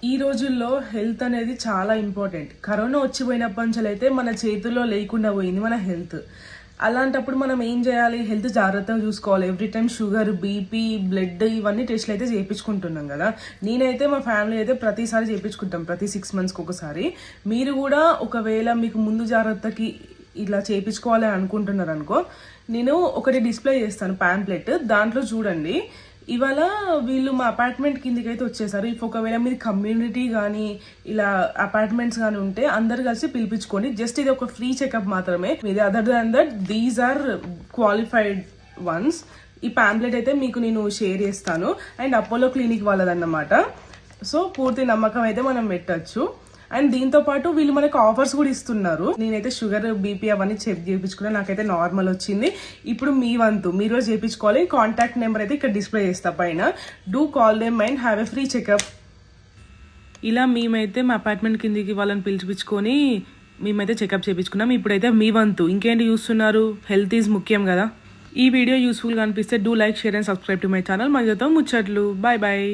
ఈ రోజుల్లో హెల్త్ అనేది చాలా ఇంపార్టెంట్. కరోనా వచ్చిపోయినప్పటి నుంచి అయితే మన చేతుల్లో లేకుండా పోయింది మన హెల్త్. అలాంటప్పుడు మనం ఏం చేయాలి? హెల్త్ జాగ్రత్తగా చూసుకోవాలి. Every time sugar, BP, blood ఇవన్నీ టెస్ట్లు అయితే చేయించుకుంటున్నాం కదా. నేనైతే మా ఫ్యామిలీ అయితే ప్రతిసారి చేయించుకుంటాం, ప్రతి 6 monthsకి ఒకసారి. మీరు కూడా ఒకవేళ మీకు ముందు జాగ్రత్తకి ఇలా చేయించుకోవాలి అనుకుంటున్నారు అనుకో, నేను ఒకటి డిస్ప్లే చేస్తాను పాంప్లెట్, దాంట్లో చూడండి. ఇవాళ వీళ్ళు మా అపార్ట్మెంట్ కిందికి అయితే వచ్చేసారు. ఇఫ్ ఒకవేళ మీది కమ్యూనిటీ కానీ ఇలా అపార్ట్మెంట్స్ కానీ ఉంటే అందరు కలిసి పిలిపించుకోండి. జస్ట్ ఇది ఒక ఫ్రీ చెకప్ మాత్రమే. మీది other than that these are qualified ones. ఈ పాంప్లెట్ అయితే మీకు నేను షేర్ చేస్తాను. అండ్ అపోలో క్లినిక్ వాళ్ళదన్నమాట. సో పూర్తి నమ్మకం అయితే మనం పెట్టచ్చు. అండ్ దీంతో పాటు వీళ్ళు మనకు ఆఫర్స్ కూడా ఇస్తున్నారు. నేనైతే షుగర్, బీపీ అవన్నీ చెక్ చేయించుకున్నా, నాకైతే నార్మల్ వచ్చింది. ఇప్పుడు మీ వంతు మీరు కూడా చేయించుకోవాలి. కాంటాక్ట్ నెంబర్ అయితే ఇక్కడ డిస్ప్లే చేస్తా పైన. Do call them and have a free checkup. ఇలా మేమైతే మా అపార్ట్మెంట్ కిందికి వాళ్ళని పిలిపించుకొని మేమైతే చెకప్ చేయించుకున్నాం. ఇప్పుడైతే మీ వంతు. ఇంకేంటి చూస్తున్నారు? హెల్త్ ఈజ్ ముఖ్యం కదా. ఈ వీడియో యూస్ఫుల్గా అనిపిస్తే do like, share and subscribe to my channel. మధ్యతో ముచ్చట్లు. Bye bye.